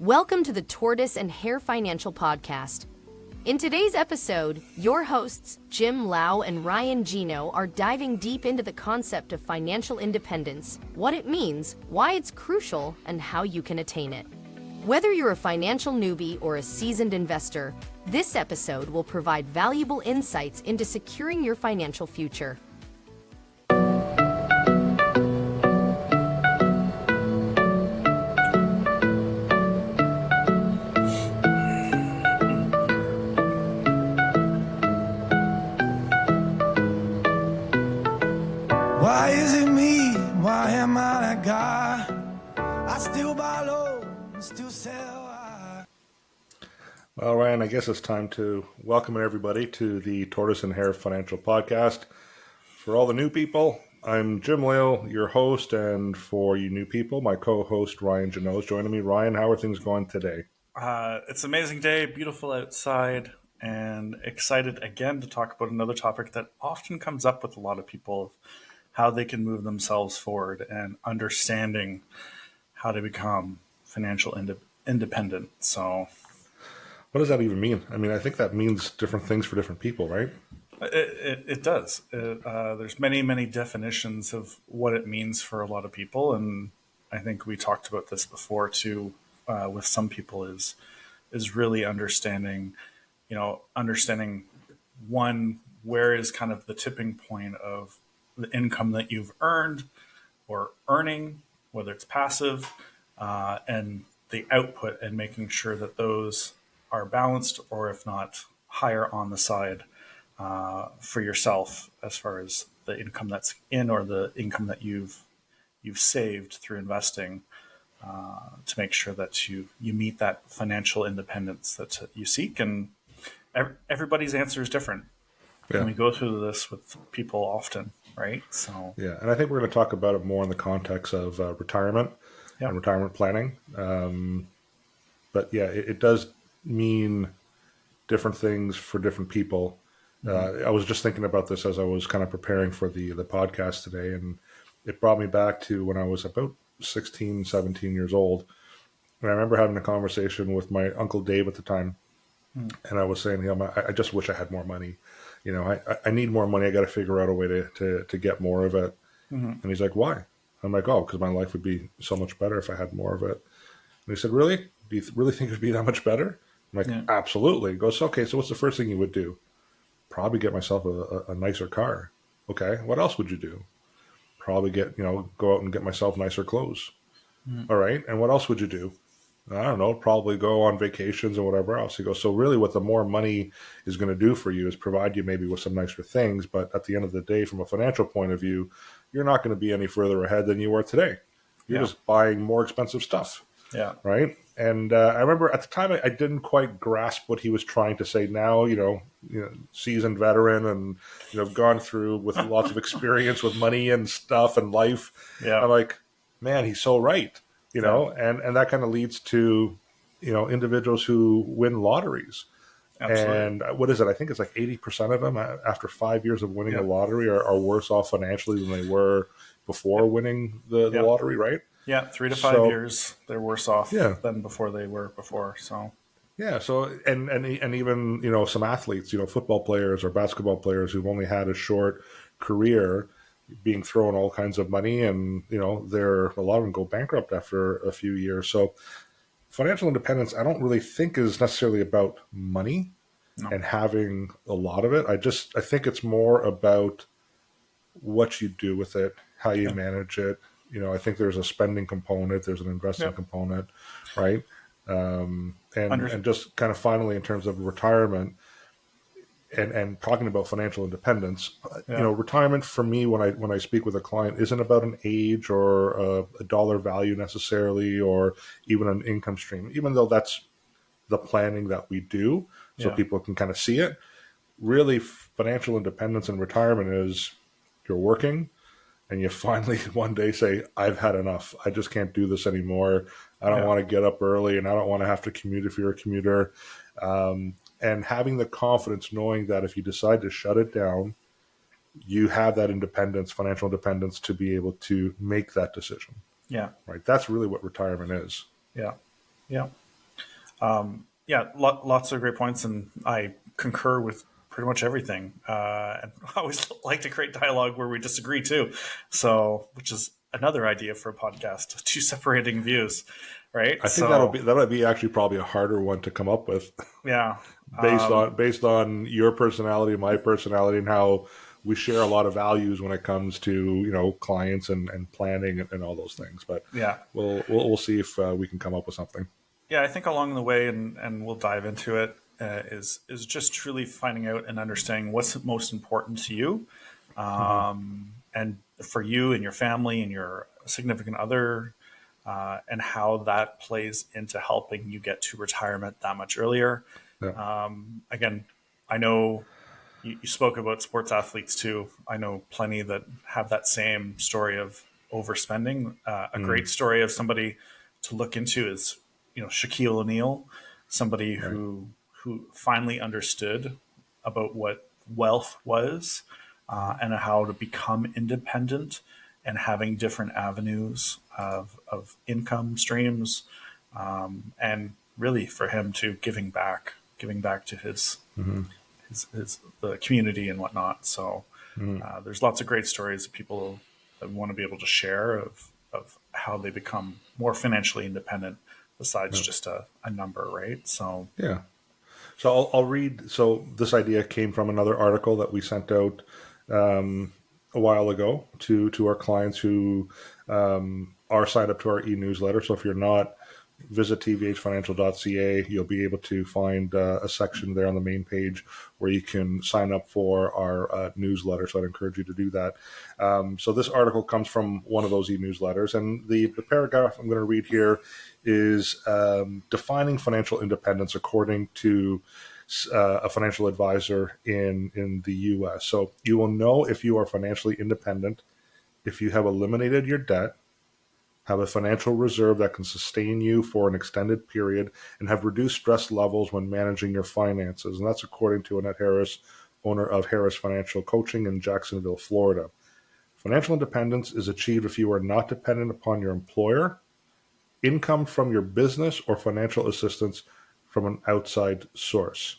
Welcome to the Tortoise and Hare Financial Podcast. In today's episode, your hosts, Lao and Ryan Genoe, are diving deep into the concept of financial independence, what it means, why it's crucial, and how you can attain it. Whether you're a financial newbie or a seasoned investor, this episode will provide valuable insights into securing your financial future. Why is it me? Why am I that guy? I still buy low, still sell high. Well, Ryan, I guess it's time to welcome everybody to the Tortoise and Hare Financial Podcast. For all the new people, I'm Lao, your host, and for you new people, my co-host Ryan Genoe is joining me. Ryan, how are things going today? It's an amazing day, beautiful outside, and excited again to talk about another topic that often comes up with a lot of people of how they can move themselves forward and understanding how to become financial independent. So, What does that even mean? I mean, I think that means different things for different people, right? it does. There's many definitions of what it means for a lot of people, and I think we talked about this before too. With some people, is really understanding, understanding one, where is kind of the tipping point of the income that you've earned or earning, whether it's passive, and the output, and making sure that those are balanced, or if not, higher on the side for yourself, as far as the income that's in or the income that you've saved through investing, to make sure that you meet that financial independence that you seek. And everybody's answer is different. Yeah. And we go through this with people often, right? So Yeah, and I think we're going to talk about it more in the context of retirement Yeah. and retirement planning. But yeah, it does mean different things for different people. I was just thinking about this as I was kind of preparing for the podcast today, and it brought me back to when I was about 16, 17 years old. And I remember having a conversation with my Uncle Dave at the time, and I was saying, I just wish I had more money. I need more money. I got to figure out a way to get more of it. And he's like, why? I'm like, oh, because my life would be so much better if I had more of it. And he said, really? Do you really think it would be that much better? I'm like, absolutely. He goes, okay, so what's the first thing you would do? Probably get myself a nicer car. Okay, what else would you do? Probably go out and get myself nicer clothes. All right, and what else would you do? I don't know, probably go on vacations or whatever else. He goes, so really what the more money is going to do for you is provide you maybe with some nicer things, but at the end of the day, from a financial point of view, you're not going to be any further ahead than you were today. You're just buying more expensive stuff. Yeah. Right. And I remember at the time I didn't quite grasp what he was trying to say. Now, seasoned veteran and, gone through with lots of experience with money and stuff and life. Yeah. I'm like, man, he's so right. And that kind of leads to, individuals who win lotteries. Absolutely. And what is it? I think it's like 80% of them after 5 years of winning a lottery are worse off financially than they were before winning the lottery, right? Yeah, 3 to 5 years, they're worse off than before they were before. So yeah, so and even some athletes, football players or basketball players who've only had a short career, being thrown all kinds of money, and a lot of them go bankrupt after a few years. So financial independence, I don't really think is necessarily about money and having a lot of it. I think it's more about what you do with it, how you manage it. I think there's a spending component, there's an investing component, right? And just kind of finally, in terms of retirement and talking about financial independence, retirement for me, when I speak with a client, isn't about an age or a dollar value necessarily, or even an income stream, even though that's the planning that we do so people can kind of see it. Really, financial independence and retirement is you're working, and you finally one day say, I've had enough. I just can't do this anymore. I don't want to get up early, and I don't want to have to commute if you're a commuter. And having the confidence knowing that if you decide to shut it down, you have that independence, financial independence, to be able to make that decision. Yeah. Right. That's really what retirement is. Yeah. Yeah. Yeah, lots of great points, and I concur with pretty much everything. And I always like to create dialogue where we disagree too. So, which is another idea for a podcast: two separating views, right? I think So, that'll be actually probably a harder one to come up with, yeah, based on your personality, my personality, and how we share a lot of values when it comes to clients and planning and all those things. But yeah, we'll see if we can come up with something. yeah. I think along the way, and we'll dive into it. Is just truly finding out and understanding what's most important to you, Hmm. and for you and your family and your significant other, and how that plays into helping you get to retirement that much earlier. Yeah. Again, I know you spoke about sports athletes too. I know plenty that have that same story of overspending. A great Mm, story of somebody to look into is, Shaquille O'Neal, somebody right. who finally understood about what wealth was, and how to become independent and having different avenues of income streams, and really for him to giving back to Hmm. his the community and whatnot. So Hmm. there's lots of great stories of people that want to be able to share of how they become more financially independent besides Yeah. just a number, right? So Yeah. So I'll read. So this idea came from another article that we sent out a while ago to our clients who are signed up to our e-newsletter. So if you're not, visit tvhfinancial.ca. You'll be able to find a section there on the main page where you can sign up for our newsletter. So I'd encourage you to do that. So this article comes from one of those e-newsletters, and the paragraph I'm going to read here is defining financial independence according to a financial advisor in the U.S. So you will know if you are financially independent if you have eliminated your debt, have a financial reserve that can sustain you for an extended period, and have reduced stress levels when managing your finances. And that's according to Annette Harris, owner of Harris Financial Coaching in Jacksonville, Florida. Financial independence is achieved if you are not dependent upon your employer, income from your business, or financial assistance from an outside source.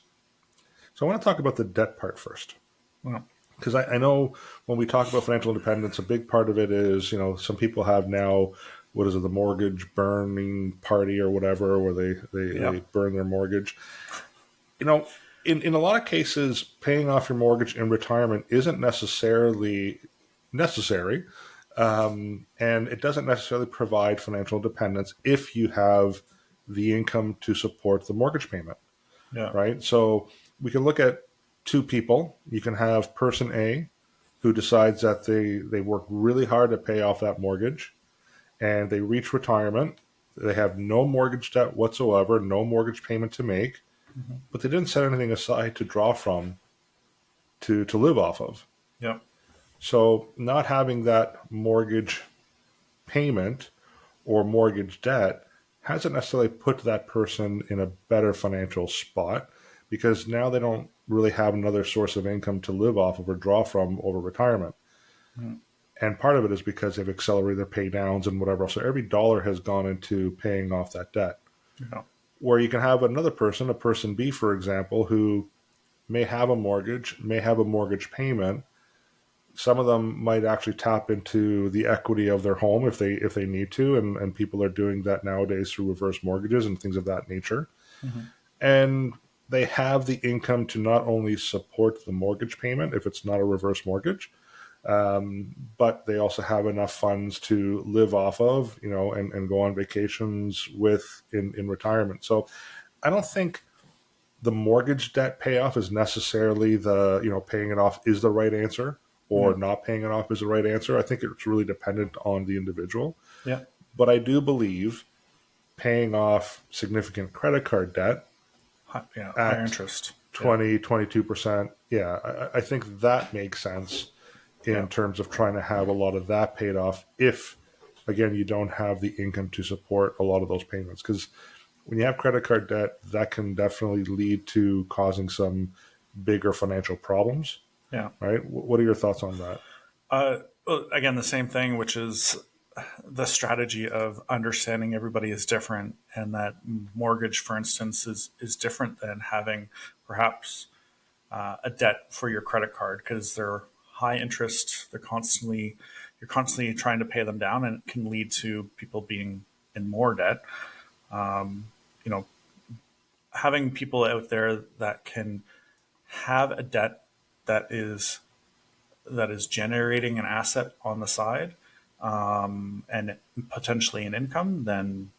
So I want to talk about the debt part first. well, Because I know when we talk about financial independence, a big part of it is, some people have now, what is it, the mortgage burning party or whatever, where yeah, they burn their mortgage. You know, in a lot of cases, paying off your mortgage in retirement isn't necessarily necessary. And it doesn't necessarily provide financial independence if you have the income to support the mortgage payment, yeah, right? So we can look at two people. You can have person A who decides that they work really hard to pay off that mortgage and they reach retirement. They have no mortgage debt whatsoever, no mortgage payment to make, hmm, but they didn't set anything aside to draw from to live off of. yeah, So not having that mortgage payment or mortgage debt hasn't necessarily put that person in a better financial spot because now they don't really have another source of income to live off of or draw from over retirement. mm, And part of it is because they've accelerated their pay downs and whatever else. So every dollar has gone into paying off that debt. yeah, Where you can have another person, a person B, for example, who may have a mortgage, may have a mortgage payment. Some of them might actually tap into the equity of their home if they need to, and people are doing that nowadays through reverse mortgages and things of that nature. hmm, And they have the income to not only support the mortgage payment if it's not a reverse mortgage, but they also have enough funds to live off of, and go on vacations with in retirement. So I don't think the mortgage debt payoff is necessarily paying it off is the right answer or mm, not paying it off is the right answer. I think it's really dependent on the individual. yeah, But I do believe paying off significant credit card debt yeah, higher at interest, yeah, 20-22%, yeah, I think that makes sense yeah, in terms of trying to have a lot of that paid off if, again, you don't have the income to support a lot of those payments. Because when you have credit card debt, that can definitely lead to causing some bigger financial problems, yeah. right? What are your thoughts on that? Well, again, the same thing, which is the strategy of understanding everybody is different, and that mortgage, for instance, is different than having perhaps a debt for your credit card, because they're high interest. You're constantly trying to pay them down, and it can lead to people being in more debt. You know, having people out there that can have a debt that is generating an asset on the side, and potentially an income, then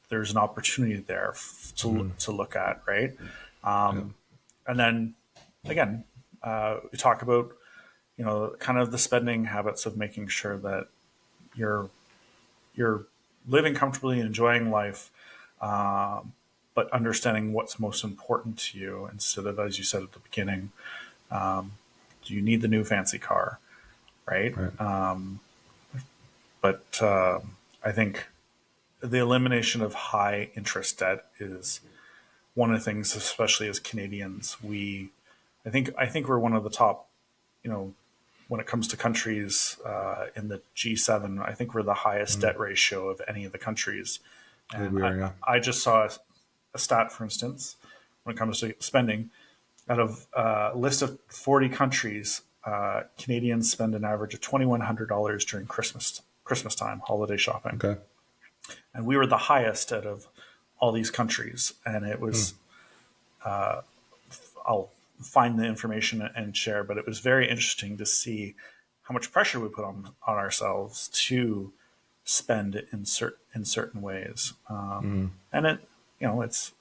there's an opportunity there to look at, right? And then again, we talk about, kind of the spending habits of making sure that you're living comfortably and enjoying life, but understanding what's most important to you, instead of, as you said at the beginning, do you need the new fancy car, right? But I think the elimination of high interest debt is one of the things, especially as Canadians. I think we're one of the top, when it comes to countries in the G7. I think we're the highest debt ratio of any of the countries. And I just saw a stat, for instance, when it comes to spending. Out of a list of 40 countries, Canadians spend an average of $2,100 during Christmas time, holiday shopping. Okay. And we were the highest out of all these countries. And it was, I'll find the information and share, but it was very interesting to see how much pressure we put on ourselves to spend in certain ways. And it's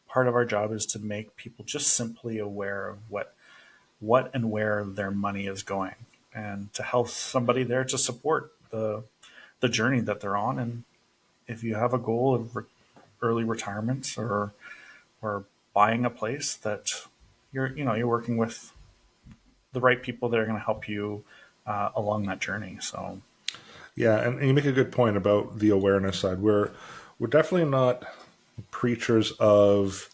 part of our job is to make people just simply aware of what and where their money is going, and to help somebody there to support the journey that they're on. And if you have a goal of early retirement or buying a place, that you're working with the right people that are going to help you along that journey. So yeah, and you make a good point about the awareness side. We're definitely not preachers of,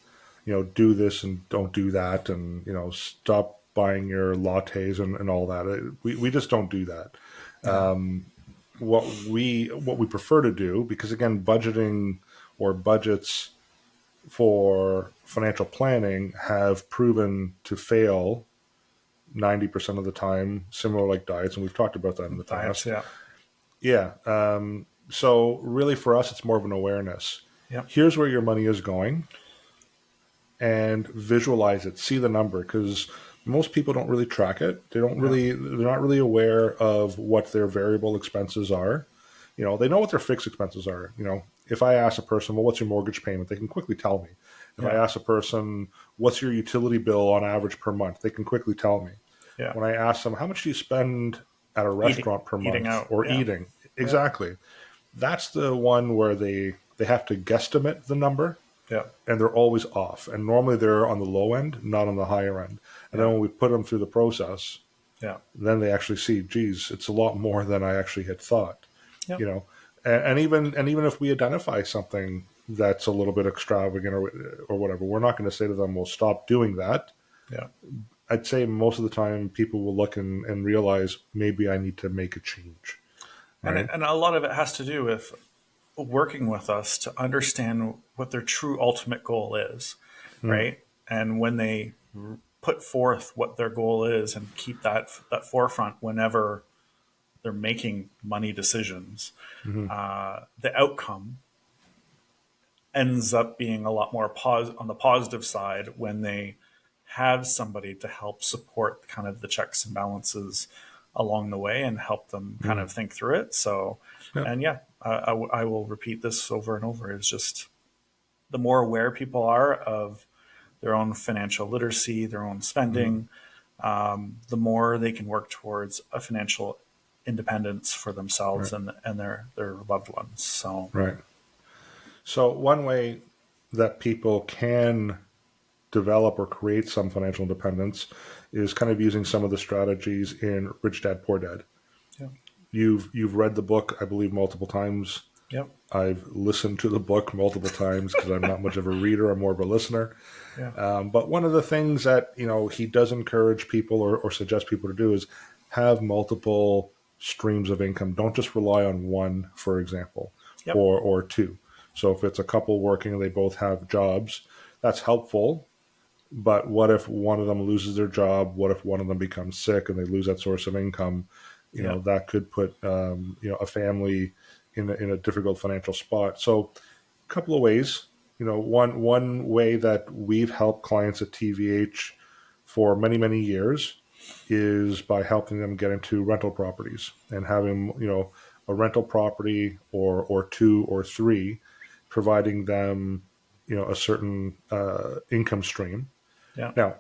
do this and don't do that, and stop buying your lattes and all that. We just don't do that. What we prefer to do, because again, budgeting or budgets for financial planning have proven to fail 90% of the time, similar like diets, and we've talked about that in the past. Yeah. So really for us, it's more of an awareness. Yeah. Here's where your money is going, and visualize it, see the number, because most people don't really track it. They're not really aware of what their variable expenses are. They know what their fixed expenses are. If I ask a person, well, what's your mortgage payment? They can quickly tell me. If I ask a person, what's your utility bill on average per month? They can quickly tell me. Yeah. When I ask them, how much do you spend at a restaurant per month or eating? Exactly. That's the one where they have to guesstimate the number. Yeah. And they're always off. And normally they're on the low end, not on the higher end. And then when we put them through the process, then they actually see, geez, it's a lot more than I actually had thought. Yeah. And even if we identify something that's a little bit extravagant or whatever, we're not going to say to them, well, stop doing that. Yeah. I'd say most of the time people will look and realize maybe I need to make a change. Right? And a lot of it has to do with working with us to understand what their true ultimate goal is, right? And when they put forth what their goal is and keep that forefront whenever they're making money decisions, the outcome ends up being a lot more on the positive side when they have somebody to help support kind of the checks and balances along the way and help them kind of think through it. So, and I will repeat this over and over. It's just the more aware people are of their own financial literacy, their own spending, the more they can work towards a financial independence for themselves and their loved ones. So, So one way that people can develop or create some financial independence is kind of using some of the strategies in Rich Dad, Poor Dad. Yeah. You've read the book, I believe, multiple times. Yep. I've listened to the book multiple times because I'm not much of a reader. I'm more of a listener. Yeah. But one of the things that he does encourage people or suggest people to do is have multiple streams of income. Don't just rely on one, for example, Yep. or two. So if it's a couple working and they both have jobs, that's helpful. But what if one of them loses their job? What if one of them becomes sick and they lose that source of income? Yeah. That could put a family in a difficult financial spot. So a couple of ways. One way that we've helped clients at TVH for many, many years is by helping them get into rental properties and having, a rental property or two or three, providing them, a certain income stream. Yeah. Now,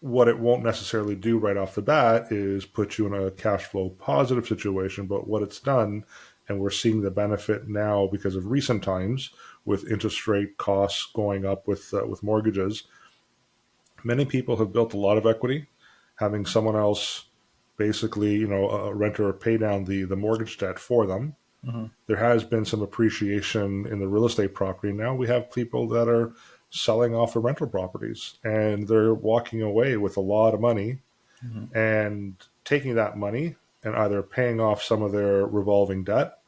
what it won't necessarily do right off the bat is put you in a cash flow positive situation, but what it's done, and we're seeing the benefit now because of recent times with interest rate costs going up with mortgages, many people have built a lot of equity, having someone else basically, a renter pay down the mortgage debt for them. Mm-hmm. There has been some appreciation in the real estate property. Now we have people that are selling off the rental properties and they're walking away with a lot of money Mm-hmm. and taking that money and either paying off some of their revolving debt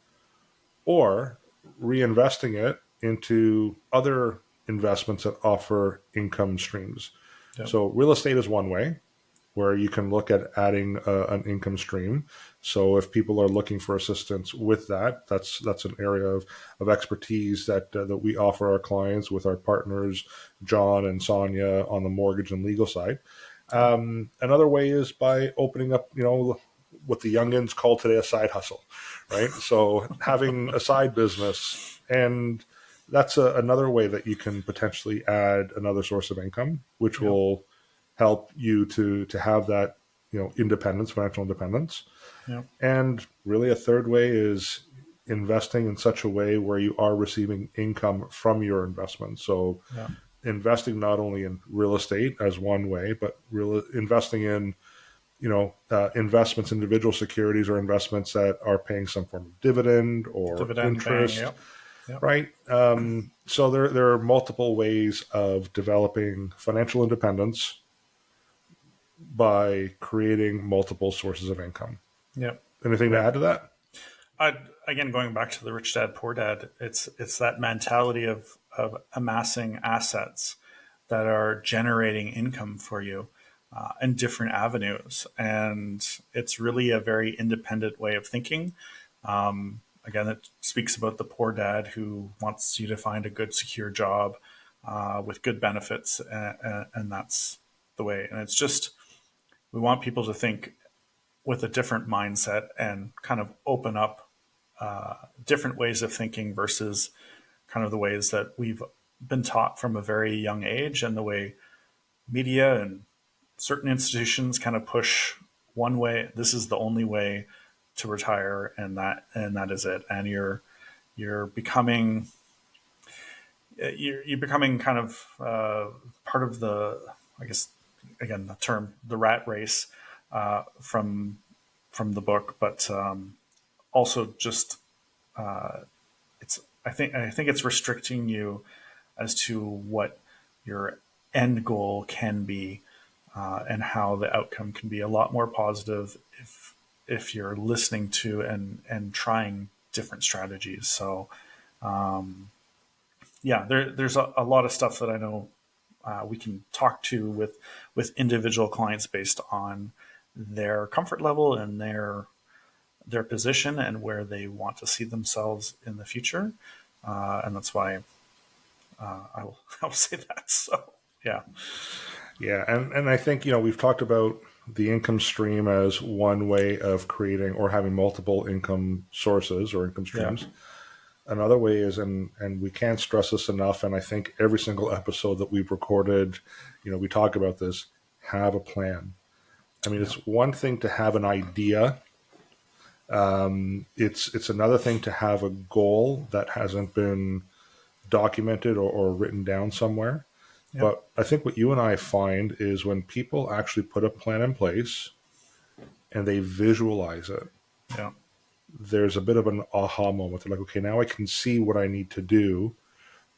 or reinvesting it into other investments that offer income streams. Yep. So real estate is one way where you can look at adding an income stream. So if people are looking for assistance with that, that's an area of expertise that we offer our clients with our partners, John and Sonia, on the mortgage and legal side. Another way is by opening up, what the youngins call today a side hustle, right? So having a side business, and that's another way that you can potentially add another source of income, which will help you to have that, independence, financial independence. Yep. And really a third way is investing in such a way where you are receiving income from your investment. So investing not only in real estate as one way, but investing in, investments, individual securities or investments that are paying some form of dividend or interest. Paying, yep. Right. So there are multiple ways of developing financial independence by creating multiple sources of income. Yep. Anything to add to that? Again, going back to the rich dad, poor dad, it's that mentality of amassing assets that are generating income for you in different avenues. And it's really a very independent way of thinking. Again, it speaks about the poor dad who wants you to find a good, secure job with good benefits. And that's the way. And it's just, we want people to think with a different mindset and kind of open up different ways of thinking versus kind of the ways that we've been taught from a very young age, and the way media and certain institutions kind of push one way. This is the only way to retire, and that is it. And you're becoming kind of part of the, I guess, again, the term, the rat race from the book, but also just I think it's restricting you as to what your end goal can be, and how the outcome can be a lot more positive if you're listening to and trying different strategies. So there's a lot of stuff that I know we can talk to with individual clients based on their comfort level and their position and where they want to see themselves in the future. And that's why I will say that. So, yeah. Yeah. And I think, we've talked about the income stream as one way of creating or having multiple income sources or income streams. Yeah. Another way is, and we can't stress this enough, and I think every single episode that we've recorded, we talk about this, have a plan. I mean, it's one thing to have an idea. It's another thing to have a goal that hasn't been documented or written down somewhere. Yep. But I think what you and I find is when people actually put a plan in place and they visualize it, there's a bit of an aha moment. They're like, okay, now I can see what I need to do,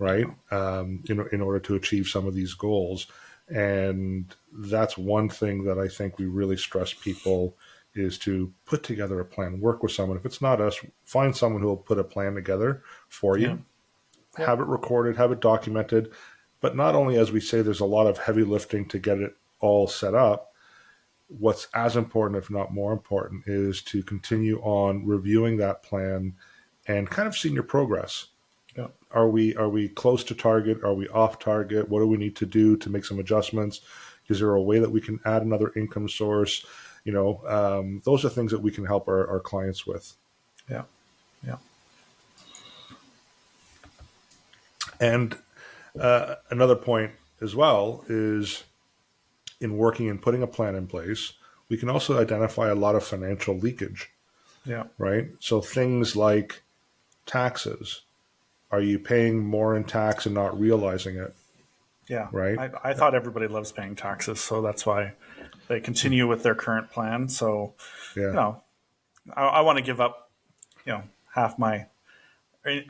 right? In order to achieve some of these goals. And that's one thing that I think we really stress people is to put together a plan, work with someone. If it's not us, find someone who will put a plan together for you, Yeah. have it recorded, have it documented. But not only, as we say, there's a lot of heavy lifting to get it all set up. What's as important, if not more important, is to continue on reviewing that plan and kind of seeing your progress. Yeah. Are we close to target? Are we off target? What do we need to do to make some adjustments? Is there a way that we can add another income source? Those are things that we can help our clients with. Yeah. Yeah. And another point as well is in working and putting a plan in place, we can also identify a lot of financial leakage, Yeah. right? So things like taxes. Are you paying more in tax and not realizing it? Yeah. Right. I thought everybody loves paying taxes, so that's why they continue with their current plan. So, Yeah. I want to give up, half my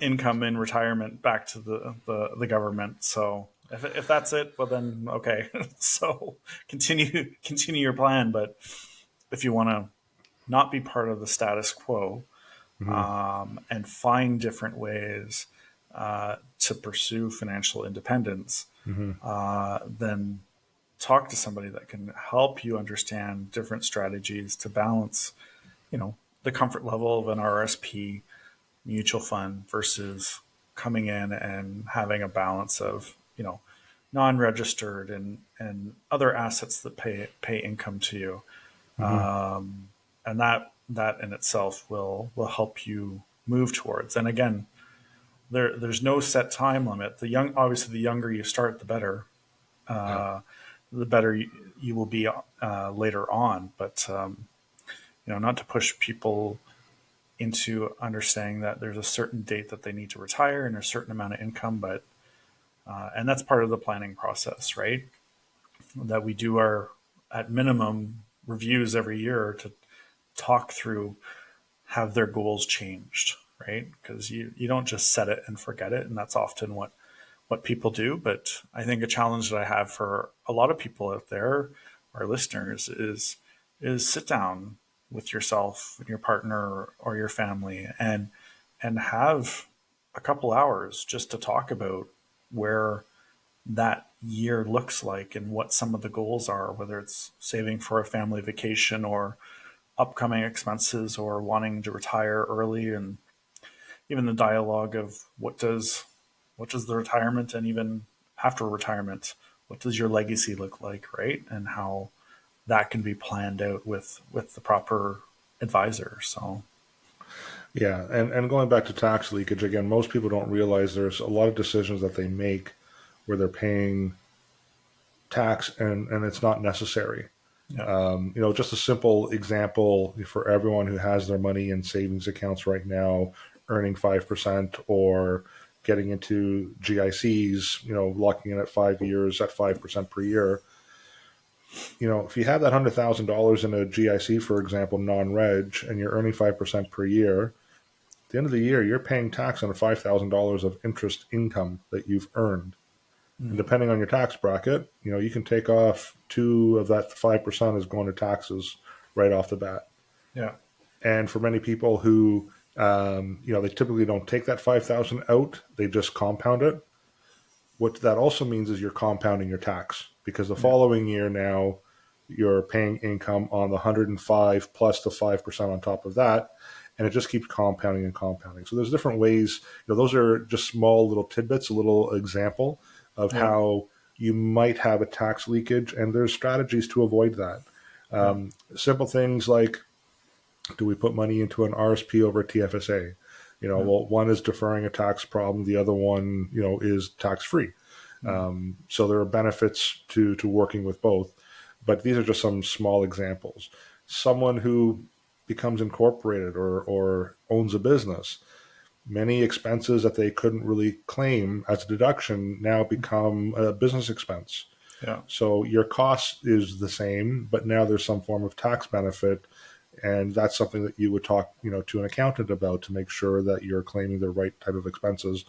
income in retirement back to the government. So if that's it, well then okay. So continue your plan. But if you want to not be part of the status quo, and find different ways to pursue financial independence, then talk to somebody that can help you understand different strategies to balance, the comfort level of an RSP mutual fund versus coming in and having a balance of, non-registered and other assets that pay income to you. And that in itself will help you move towards. And again, there's no set time limit. Obviously, the younger you start, the better. The better you will be later on. But not to push people into understanding that there's a certain date that they need to retire and a certain amount of income, but and that's part of the planning process, right? That we do our at minimum reviews every year to talk through, have their goals changed, right? Because you don't just set it and forget it, and that's often what people do. But I think a challenge that I have for a lot of people out there, our listeners, is sit down with yourself and your partner or your family and have a couple hours just to talk about where that year looks like and what some of the goals are, whether it's saving for a family vacation or upcoming expenses or wanting to retire early, and even the dialogue of what does the retirement, and even after retirement, what does your legacy look like, right? And how that can be planned out with the proper advisor. So Yeah, and going back to tax leakage again, most people don't realize there's a lot of decisions that they make where they're paying tax and it's not necessary. yeah, Just a simple example for everyone who has their money in savings accounts right now, earning 5% or getting into GICs, locking in at 5 years at 5% per year. If you have that $100,000 in a GIC, for example, non-reg, and you're earning 5% per year, at the end of the year, you're paying tax on $5,000 of interest income that you've earned. And depending on your tax bracket, you can take off 2 of that 5% is going to taxes right off the bat. yeah, And for many people who, they typically don't take that 5,000 out, they just compound it. What that also means is you're compounding your tax, because the following year now you're paying income on the 105 plus the 5% on top of that, and it just keeps compounding and compounding. So there's different ways. Those are just small little tidbits, a little example of how you might have a tax leakage, and there's strategies to avoid that. Simple things like, do we put money into an RSP over a TFSA? Well, one is deferring a tax problem. The other one, is tax-free. So there are benefits to working with both. But these are just some small examples. Someone who becomes incorporated or owns a business, many expenses that they couldn't really claim as a deduction now become a business expense. yeah, So your cost is the same, but now there's some form of tax benefit. And that's something that you would talk, to an accountant about to make sure that you're claiming the right type of expenses.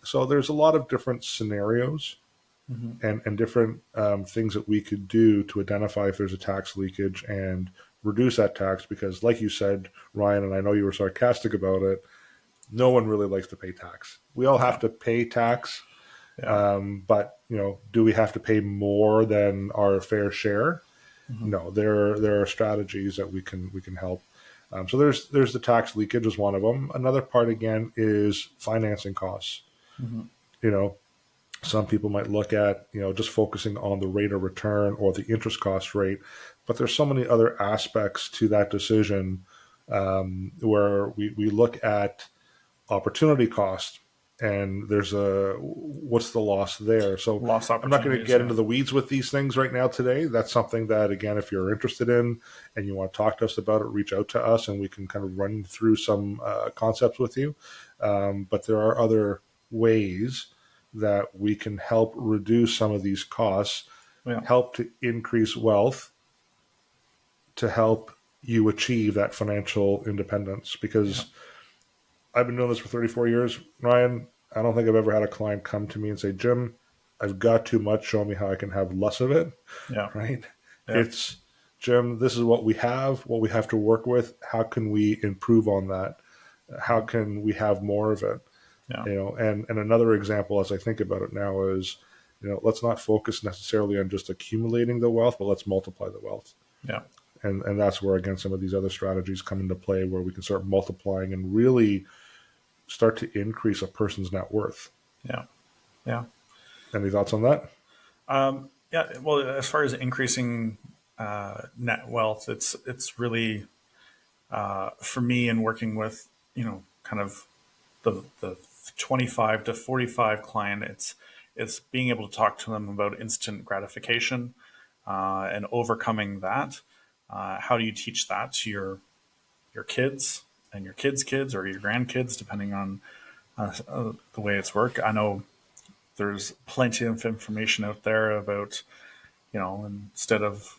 So there's a lot of different scenarios and different things that we could do to identify if there's a tax leakage and reduce that tax because, like you said, Ryan, and I know you were sarcastic about it, no one really likes to pay tax. We all have to pay tax, but do we have to pay more than our fair share? No, there are strategies that we can help. So there's the tax leakage is one of them. Another part again is financing costs. Some people might look at just focusing on the rate of return or the interest cost rate, but there's so many other aspects to that decision where we look at opportunity cost, and there's what's the loss there. So Loss I'm not going to opportunities, get into the weeds with these things right now today. That's something that, again, if you're interested in and you want to talk to us about it, reach out to us and we can kind of run through some concepts with you. But there are other ways that we can help reduce some of these costs, help to increase wealth, to help you achieve that financial independence. Because I've been doing this for 34 years, Ryan. I don't think I've ever had a client come to me and say, Jim, I've got too much. Show me how I can have less of it. Yeah. Right. Yeah. It's, Jim, this is what we have to work with. How can we improve on that? How can we have more of it? Yeah. And another example, as I think about it now, is, let's not focus necessarily on just accumulating the wealth, but let's multiply the wealth. Yeah. And that's where, again, some of these other strategies come into play, where we can start multiplying and really start to increase a person's net worth. Yeah. Yeah. Any thoughts on that? Yeah. Well, as far as increasing net wealth, it's really for me in working with kind of the 25 to 45 client, it's being able to talk to them about instant gratification and overcoming that. How do you teach that to your kids and your kids' kids or your grandkids, depending on the way it's worked? I know there's plenty of information out there about, instead of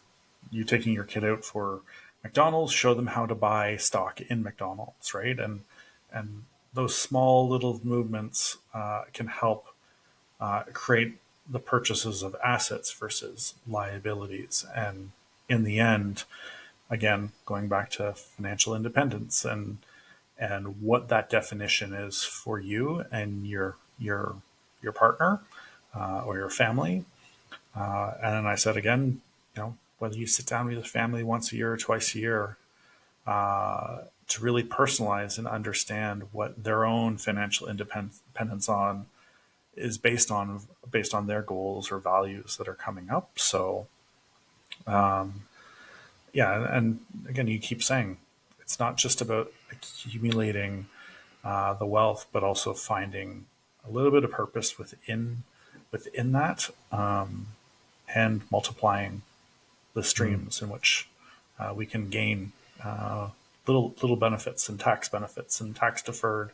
you taking your kid out for McDonald's, show them how to buy stock in McDonald's, right? And those small little movements can help create the purchases of assets versus liabilities. And in the end, again, going back to financial independence and what that definition is for you and your partner or your family. And then I said again, whether you sit down with your family once a year or twice a year, to really personalize and understand what their own financial independence is based on their goals or values that are coming up. So, and again, you keep saying it's not just about accumulating the wealth, but also finding a little bit of purpose within that, and multiplying the streams in which we can gain little benefits and tax deferred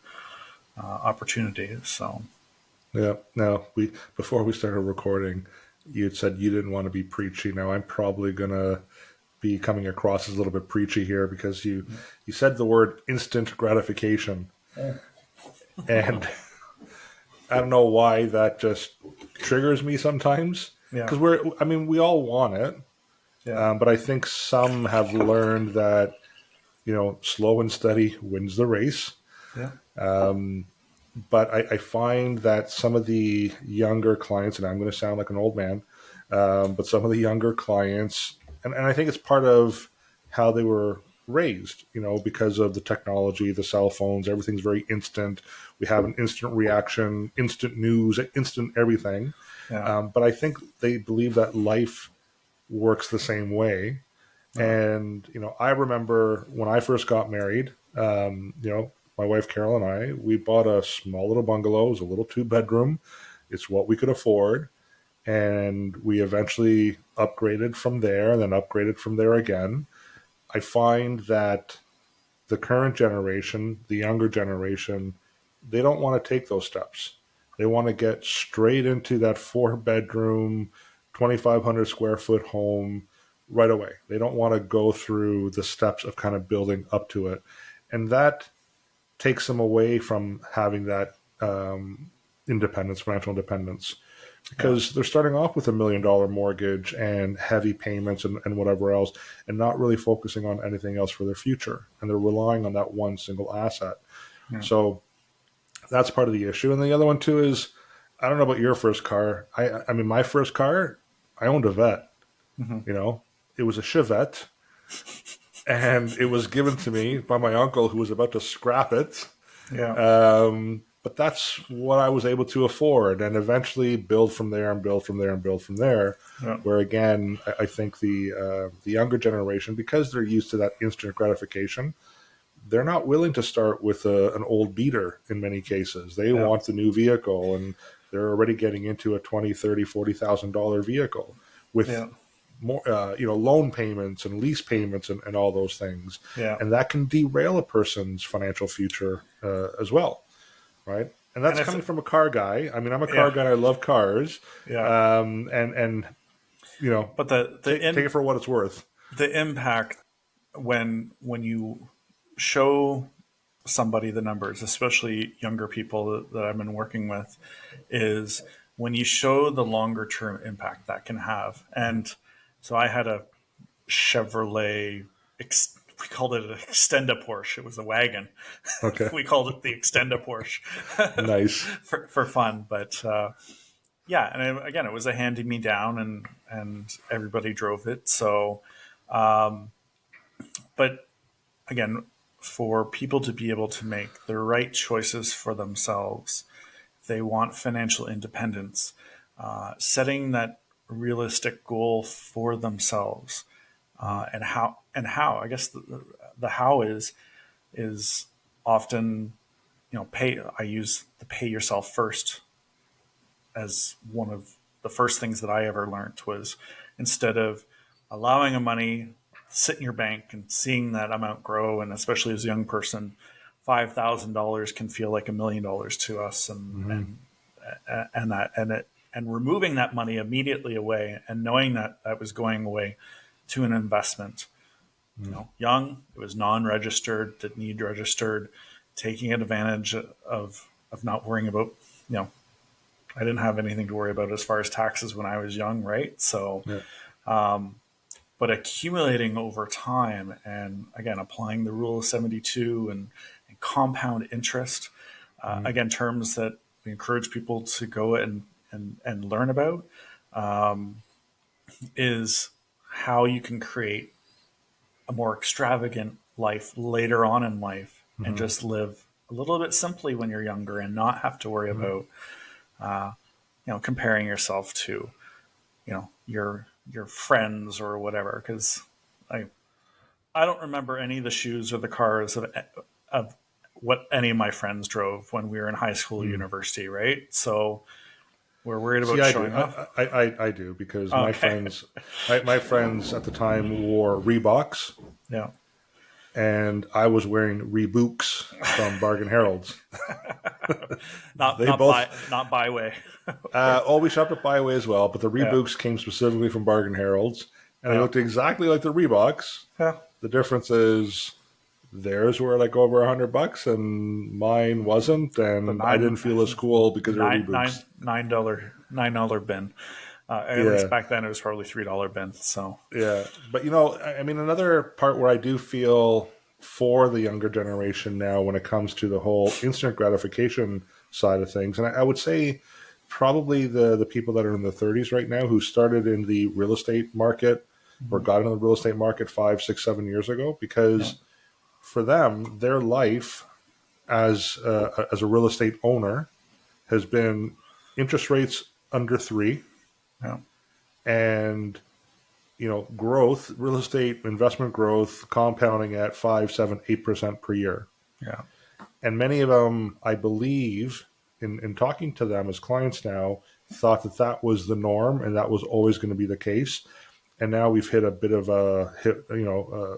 opportunities. So, yeah. Now, before we started recording, you had said you didn't want to be preachy. Now, I'm probably gonna be coming across as a little bit preachy here because you said the word instant gratification, and I don't know why that just triggers me sometimes. Because we all want it, but I think some have learned that slow and steady wins the race. Yeah. But I find that some of the younger clients, and I'm going to sound like an old man, but some of the younger clients, and I think it's part of how they were raised, because of the technology, the cell phones, everything's very instant. We have an instant reaction, instant news, instant everything. Yeah. But I think they believe that life works the same way. And, I remember when I first got married, my wife Carol and I, we bought a small little bungalow. It was a little 2-bedroom. It's what we could afford. And we eventually upgraded from there and then upgraded from there again. I find that the current generation, the younger generation, they don't want to take those steps. They want to get straight into that 4-bedroom, 2,500 square foot home right away. They don't want to go through the steps of kind of building up to it. And that takes them away from having that financial independence, because they're starting off with $1 million mortgage and heavy payments and whatever else, and not really focusing on anything else for their future. And they're relying on that one single asset. Yeah. So that's part of the issue. And the other one too is, I don't know about your first car. I mean, my first car, I owned a Vet. You know, it was a Chevette, and it was given to me by my uncle who was about to scrap it. Yeah. But that's what I was able to afford, and eventually build from there and build from there and build from there. Yeah. Where again, I think the younger generation, because they're used to that instant gratification, they're not willing to start with an old beater in many cases. They want the new vehicle, and they're already getting into a $20,000, $30,000, $40,000 vehicle with more, loan payments and lease payments and all those things. Yeah. And that can derail a person's financial future as well, right? And that's coming from a car guy. I mean, I'm a car guy. I love cars. Yeah. And you know, but take it for what it's worth. The impact when you show somebody the numbers, especially younger people that I've been working with, is when you show the longer term impact that can have. And so I had a Chevrolet, we called it an Extenda Porsche. It was a wagon. Okay. We called it the Extenda Porsche. Nice. for fun. But and again, it was a hand-me-down, and everybody drove it. So, but again, for people to be able to make the right choices for themselves, if they want financial independence, setting that realistic goal for themselves, and how I guess the how is often, I use the pay yourself first as one of the first things that I ever learned. Was instead of allowing money sit in your bank and seeing that amount grow, and especially as a young person, $5,000 can feel like $1 million to us, and removing that money immediately away, and knowing that was going away to an investment. Young, it was non-registered, didn't need registered, taking advantage of not worrying about, I didn't have anything to worry about as far as taxes when I was young, right? So, but accumulating over time, and again, applying the rule of 72 and compound interest, again, terms that we encourage people to go and learn about, is how you can create a more extravagant life later on in life, and just live a little bit simply when you're younger, and not have to worry about, comparing yourself to, your friends or whatever. Because I don't remember any of the shoes or the cars of what any of my friends drove when we were in high school, university, right? So we're worried about showing off. I do, because my friends at the time wore Reeboks. Yeah. And I was wearing Reeboks from Bargain Heralds. not Byway. We shopped at Byway as well, but the Reeboks came specifically from Bargain Heralds, and they looked exactly like the Reeboks. Yeah. The difference is theirs were like over $100, and mine wasn't, and I didn't feel as cool because they were Reeboks. $9 bin. At least back then it was probably $3 bin. So yeah, but I mean, another part where I do feel for the younger generation now when it comes to the whole instant gratification side of things, and I would say probably the people that are in their 30s right now who started in the real estate market or got into the real estate market 5, 6, 7 years ago, because for them, their life as a real estate owner has been interest rates under 3%. Yeah. And, growth, real estate investment growth, compounding at 5, 7, 8% per year. Yeah. And many of them, I believe, in talking to them as clients now, thought that was the norm and that was always going to be the case. And now we've hit a bit of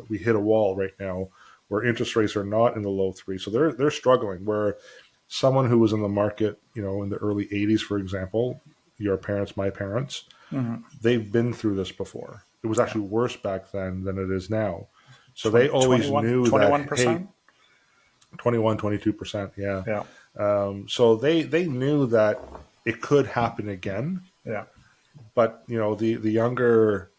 we hit a wall right now where interest rates are not in the low 3%. So they're struggling, where someone who was in the market, in the early 80s, for example, your parents, my parents, they've been through this before. It was actually worse back then than it is now. So they always knew 21%? that, 21, 22%, yeah. So they knew that it could happen again, Yeah. but the younger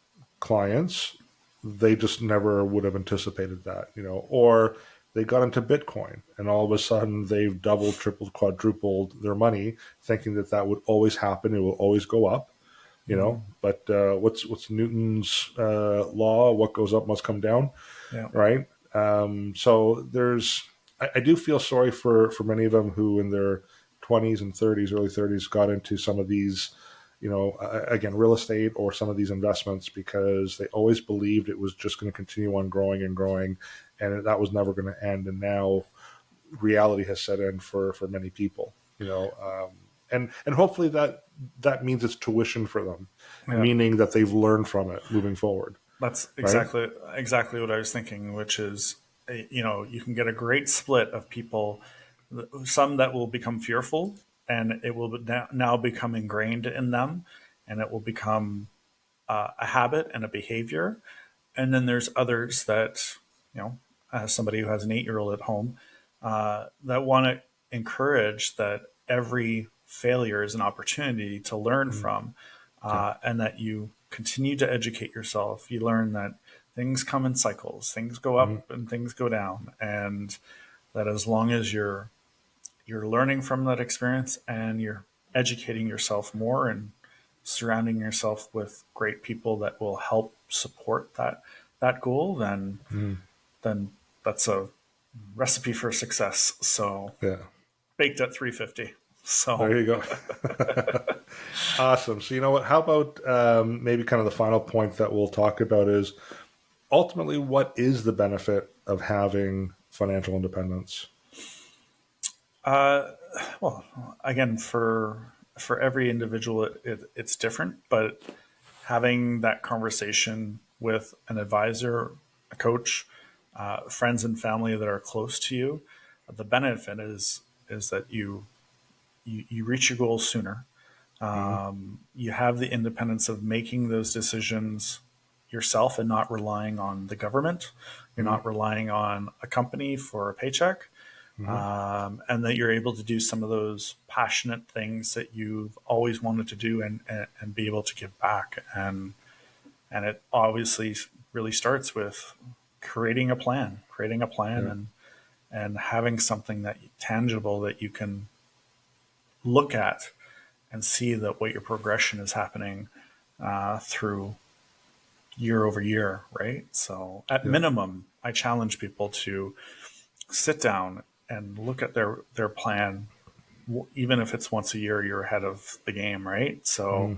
clients, they just never would have anticipated that, or they got into Bitcoin and all of a sudden they've doubled, tripled, quadrupled their money, thinking that that would always happen, it will always go up, But what's Newton's law? What goes up must come down, Yeah. right? So I do feel sorry for many of them who in their 20s and 30s, early 30s, got into some of these, again, real estate or some of these investments because they always believed it was just going to continue on growing and growing, and that was never going to end. And now reality has set in for many people, and hopefully that means it's tuition for them, Yeah. meaning that they've learned from it moving forward. That's Right? exactly what I was thinking, which is, you can get a great split of people, some that will become fearful and it will now become ingrained in them and it will become a habit and a behavior. And then there's others that, as somebody who has an 8-year-old at home, that want to encourage that every failure is an opportunity to learn from, and that you continue to educate yourself. You learn that things come in cycles, things go up and things go down, and that as long as you're learning from that experience and you're educating yourself more and surrounding yourself with great people that will help support that goal, then that's a recipe for success. So Yeah. baked at 350. So There you go. Awesome. So you know what? How about maybe kind of the final point that we'll talk about is ultimately what is the benefit of having financial independence? well, again, for every individual, it's different, but having that conversation with an advisor, a coach, friends and family that are close to you, the benefit is that you reach your goals sooner. You have the independence of making those decisions yourself and not relying on the government. You're not relying on a company for a paycheck. And that you're able to do some of those passionate things that you've always wanted to do and be able to give back. And it obviously really starts with creating a plan, Yeah. and having something that tangible that you can look at and see that what your progression is happening through year over year, right? So at Yeah. minimum, I challenge people to sit down and look at their plan, even if it's once a year, you're ahead of the game, right? So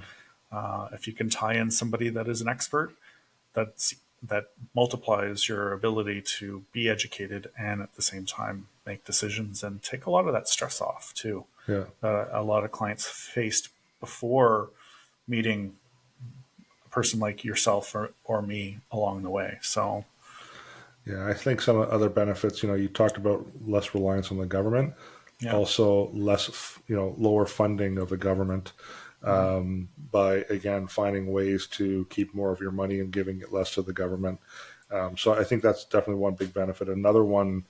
if you can tie in somebody that is an expert, that multiplies your ability to be educated and at the same time make decisions and take a lot of that stress off too. Yeah. A lot of clients faced before meeting a person like yourself or me along the way. So Yeah. I think some other benefits, you talked about less reliance on the government, yeah, also less, lower funding of the government, by, again, finding ways to keep more of your money and giving it less to the government. So I think that's definitely one big benefit. Another one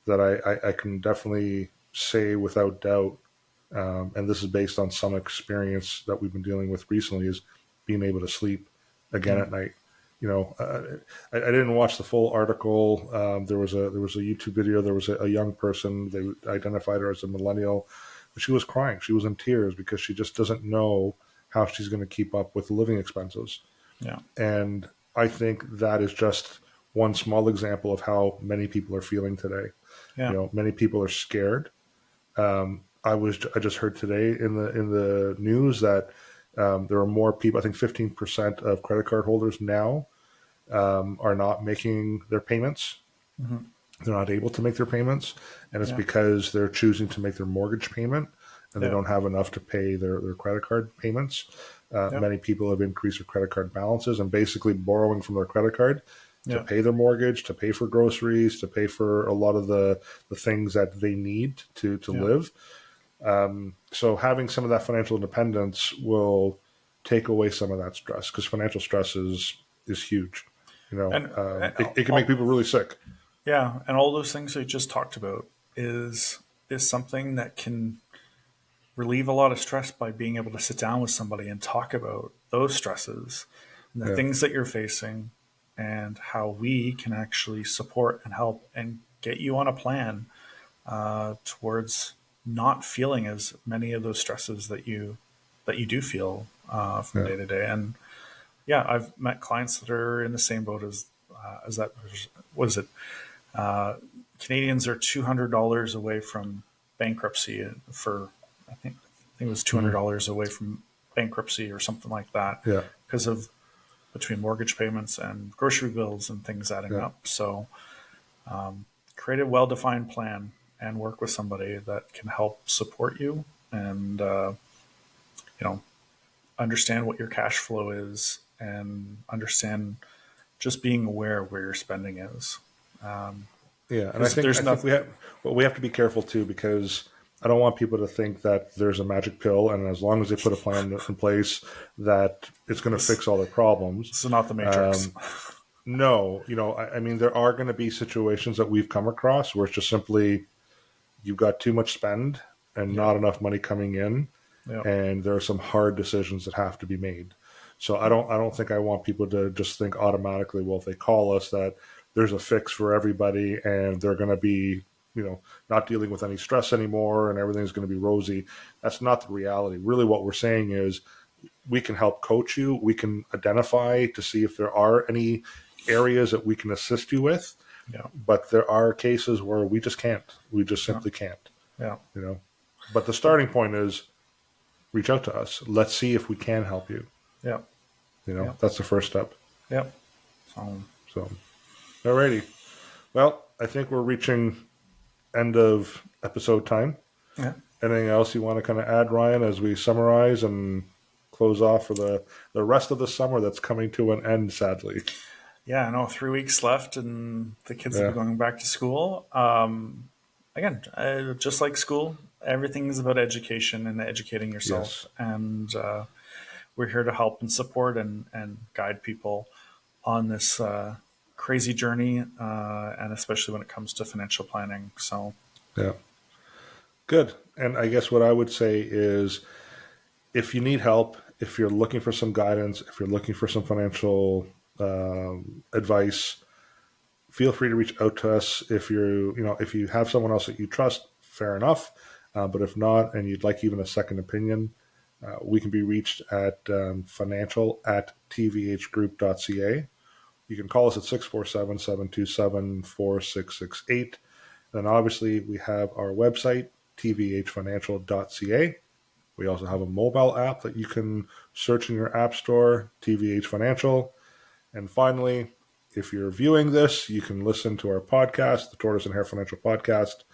that I can definitely say without doubt, and this is based on some experience that we've been dealing with recently, is being able to sleep again at night. I didn't watch the full article. There was a YouTube video. There was a young person. They identified her as a millennial, but she was crying. She was in tears because she just doesn't know how she's going to keep up with the living expenses. yeah, And I think that is just one small example of how many people are feeling today. yeah, Many people are scared. I just heard today in the news that there are more people. I think 15% of credit card holders now are not making their payments. They're not able to make their payments, and it's yeah, because they're choosing to make their mortgage payment, and they yeah, don't have enough to pay their credit card payments. yeah, Many people have increased their credit card balances and basically borrowing from their credit card to yeah, pay their mortgage, to pay for groceries, to pay for a lot of the things that they need to yeah. live. So having some of that financial independence will take away some of that stress, because financial stress is huge. And It can make people really sick. yeah, and all those things I just talked about is is something that can relieve a lot of stress by being able to sit down with somebody and talk about those stresses and the things that you're facing and how we can actually support and help and get you on a plan towards not feeling as many of those stresses that you do feel from day to day. And yeah, I've met clients that are in the same boat as that. What is it? Canadians are $200 away from bankruptcy I think it was $200 away from bankruptcy or something like that. Yeah. Because of between mortgage payments and grocery bills and things adding up. So create a well-defined plan and work with somebody that can help support you and, understand what your cash flow is and understand just being aware of where your spending is. And I think we have to be careful too, because I don't want people to think that there's a magic pill, and as long as they put a plan in place, that it's going to fix all their problems. This is not the Matrix. No, I mean, there are going to be situations that we've come across where it's just simply you've got too much spend and not enough money coming in, and there are some hard decisions that have to be made. So I don't think I want people to just think automatically, well, if they call us, that there's a fix for everybody and they're going to be, not dealing with any stress anymore and everything's going to be rosy. That's not the reality. Really what we're saying is we can help coach you. We can identify to see if there are any areas that we can assist you with. Yeah. But there are cases where we just can't. We just simply can't. Yeah. But the starting point is reach out to us. Let's see if we can help you. Yeah. That's the first step. Yep. So, alrighty. Well, I think we're reaching end of episode time. Yeah. Anything else you want to kind of add, Ryan, as we summarize and close off for the rest of the summer that's coming to an end, sadly? Yeah, I know 3 weeks left and the kids will be going back to school. Again, just like school, everything is about education and educating yourself. Yes. And we're here to help and support and guide people on this crazy journey, and especially when it comes to financial planning. So, yeah, good. And I guess what I would say is, if you need help, if you're looking for some guidance, if you're looking for some financial advice, feel free to reach out to us. If if you have someone else that you trust, fair enough. But if not, and you'd like even a second opinion, we can be reached at financial@tvhgroup.ca. You can call us at 647-727-4668. Then obviously we have our website, tvhfinancial.ca. We also have a mobile app that you can search in your app store, TVH Financial. And finally, if you're viewing this, you can listen to our podcast, the Tortoise and Hare Financial Podcast.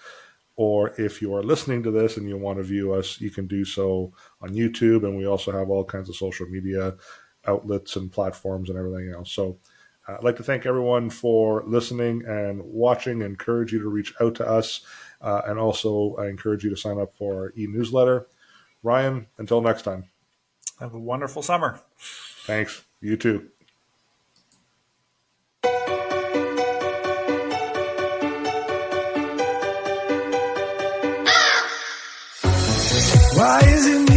Or if you are listening to this and you want to view us, you can do so on YouTube. And we also have all kinds of social media outlets and platforms and everything else. So I'd like to thank everyone for listening and watching. I encourage you to reach out to us. And also I encourage you to sign up for our e-newsletter. Ryan, until next time. Have a wonderful summer. Thanks. You too. Why is it me?